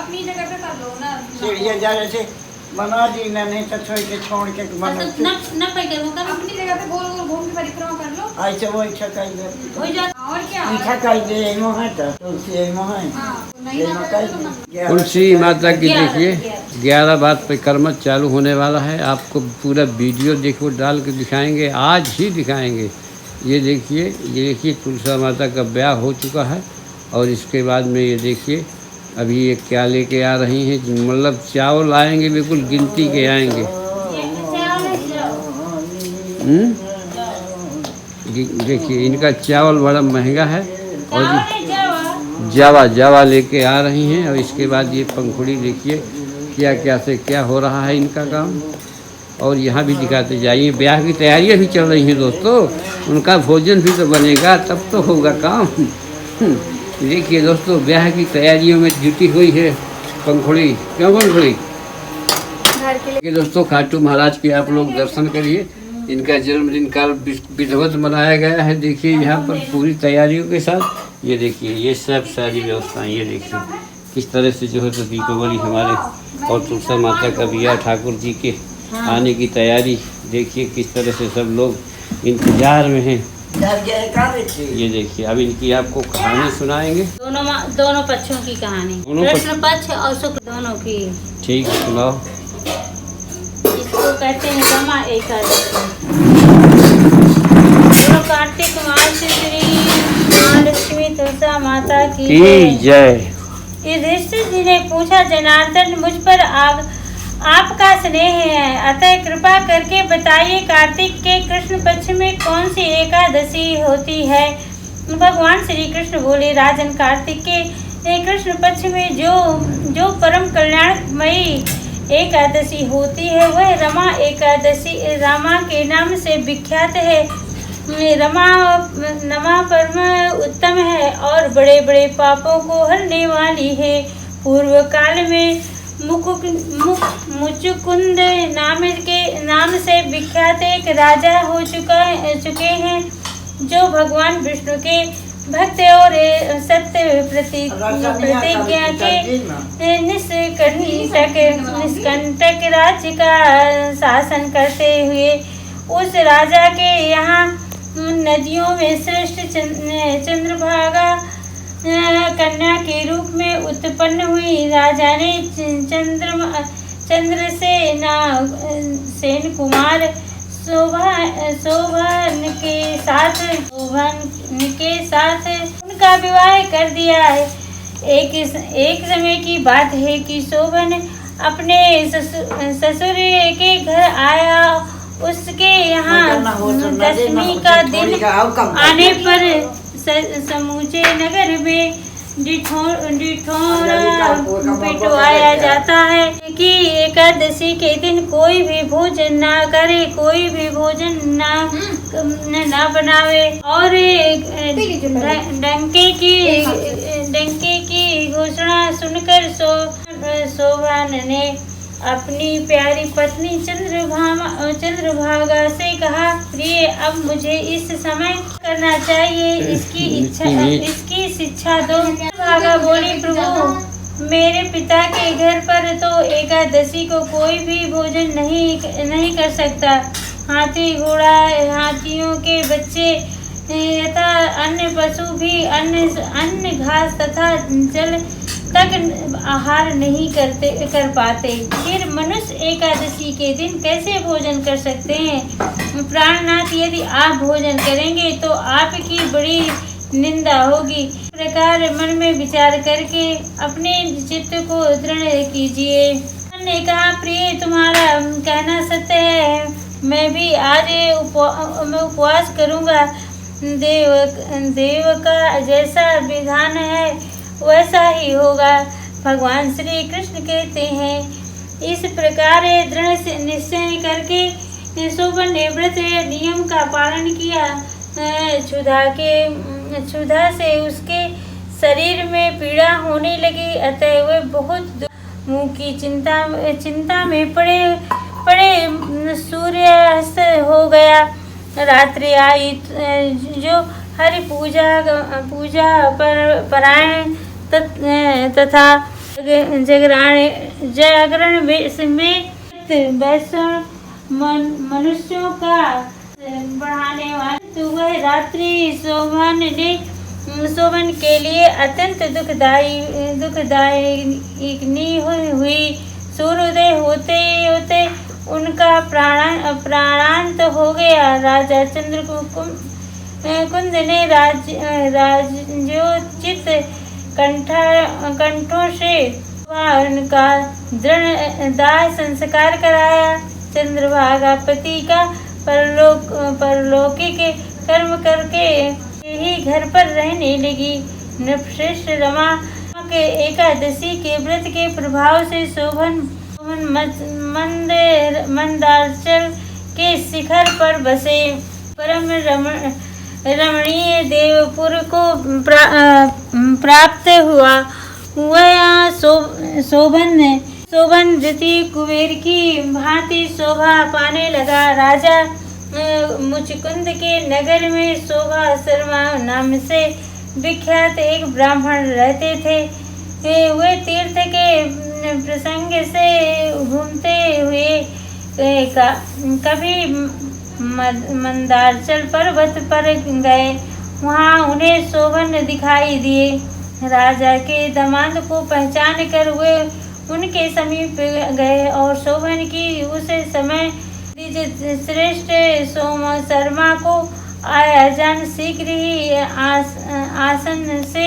अपनी जगह पे कर लो ना। सीढ़ियाँ जरा से बना दी ना, नहीं तो छोड़ के बना न पे करो कर अपनी जगह पे गोल गोल घूम के परिक्रमा कर लो। ऐसे वो इच्छा कर दे हो जा। और क्या इच्छा कर दे मोह तो तुलसी मोह हाँ, नहीं ना करे तो मन- तुलसी माता की देखिए 11 बात परिक्रमा चालू होने वाला है। आपको पूरा वीडियो देखो डाल के दिखाएंगे, आज ही दिखाएंगे। ये देखिए तुलसी माता का ब्याह हो चुका है। और इसके बाद में ये देखिए अभी ये क्या लेके आ रही हैं, मतलब चावल आएंगे, बिल्कुल गिनती के आएंगे। देखिए इनका चावल बड़ा महंगा है। और जावा लेके आ रही हैं। और इसके बाद ये पंखुड़ी देखिए क्या से क्या हो रहा है इनका काम। और यहाँ भी दिखाते जाइए, ब्याह की तैयारियाँ भी चल रही हैं दोस्तों। उनका भोजन भी तो बनेगा, तब तो होगा काम। देखिए दोस्तों, ब्याह की तैयारियों में जुटी हुई है पंखुड़ी। क्यों पंखुड़ी? ये दोस्तों खाटू महाराज के आप लोग दर्शन करिए। इनका जन्मदिन काल विधिवत मनाया गया है। देखिए यहाँ पर पूरी तैयारियों के साथ ये देखिए ये सब सारी व्यवस्थाएं। ये देखिए किस तरह से जो है तो दीपावली हमारे और तुलसी माता का बिया ठाकुर जी के आने की तैयारी देखिए किस तरह से सब लोग इंतजार में हैं। ये देखिए अब इनकी आपको कहानी सुनाएंगे। दोनों पक्षों की कहानी, कृष्ण पक्ष और शुक्ल दोनों की। ठीक है, सुनाओ। इसको कहते हैं रमा एकादशी। कार्तिक मास श्री महालक्ष्मी तुलसी माता की जय। युधिष्ठिर जी ने पूछा, जनार्दन मुझ पर आपका स्नेह है, अतः कृपा करके बताइए कार्तिक के कृष्ण पक्ष में कौन सी एकादशी होती है। भगवान श्री कृष्ण बोले, राजन कार्तिक के कृष्ण पक्ष में जो परम कल्याणमयी एकादशी होती है वह रमा एकादशी रमा के नाम से विख्यात है। रमा परम उत्तम है और बड़े बड़े पापों को हरने वाली है। पूर्व काल में मुचुकुंद नाम से विख्यात एक राजा हो चुके हैं, जो भगवान विष्णु के भक्त और सत्य प्रतिज्ञा के निष्कंटक राज्य का शासन करते हुए उस राजा के यहाँ नदियों में श्रेष्ठ चंद्रभागा कन्या के रूप में उत्पन्न हुई। राजा ने सेन कुमार शोभन के साथ उनका विवाह कर दिया है। एक समय की बात है कि शोभन अपने ससुर के घर आया। उसके यहाँ दशमी का दिन आने पर समूचे नगर में पिटवाया जाता है कि एकादशी के दिन कोई भी भोजन ना करे, कोई भी भोजन ना बनावे। और डंके की घोषणा सुनकर शोभन ने अपनी प्यारी पत्नी चंद्रभागा से कहा, प्रिय अब मुझे इस समय करना चाहिए, इसकी शिक्षा दो। चंद्रभागा बोली, प्रभु मेरे पिता के घर पर तो एकादशी को कोई भी भोजन नहीं कर सकता। हाथी घोड़ा हाथियों के बच्चे तथा अन्य पशु भी अन्य घास तथा जल तक आहार नहीं कर पाते, फिर मनुष्य एकादशी के दिन कैसे भोजन कर सकते हैं। प्राणनाथ, यदि आप भोजन करेंगे तो आपकी बड़ी निंदा होगी। इस प्रकार मन में विचार करके अपने चित्त को दृढ़ कीजिए। ने कहा, प्रिय तुम्हारा कहना सत्य है, मैं भी आज उपवास करूँगा। देव का जैसा विधान है वैसा ही होगा। भगवान श्री कृष्ण कहते हैं, इस प्रकार दृढ़ निश्चय करके शोभन ने व्रत नियम का पालन किया। क्षुधा से उसके शरीर में पीड़ा होने लगी, अतः वह बहुत मुँह की चिंता में पड़े सूर्यास्त हो गया। रात्रि आई, जो हरि पूजा परायण तथा जागरण में वैष्णव मनुष्यों का बढ़ाने वाले तो वह रात्रि शोभन के लिए अत्यंत दुखदायिनी हुई। सूर्योदय होते होते उनका प्राणांत हो गया। राजा चंद्रकुंद ने राजोचित कंठों से उनका दृढ़ दाह संस्कार कराया। चंद्रभागा पति का परलौकिक कर्म करके ही घर पर रहने लगी। नृपश्रेष्ठ रमा के एकादशी के व्रत के प्रभाव से शोभन मंदारचल के शिखर पर बसे। परम रमणीय देवपुर को प्राप्त हुआ। वह शोभन द्वितीय कुबेर की भांति शोभा पाने लगा। राजा मुचकुंद के नगर में शोभा शर्मा नाम से विख्यात एक ब्राह्मण रहते थे। वे तीर्थ के प्रसंग से घूमते हुए कभी मंदारचल पर्वत पर गए। वहाँ उन्हें शोभन दिखाई दिए। राजा के दामाद को पहचान कर वे उनके समीप गए और शोभन की। उस समय श्रेष्ठ शर्मा को आया जान शीघ्र ही आसन से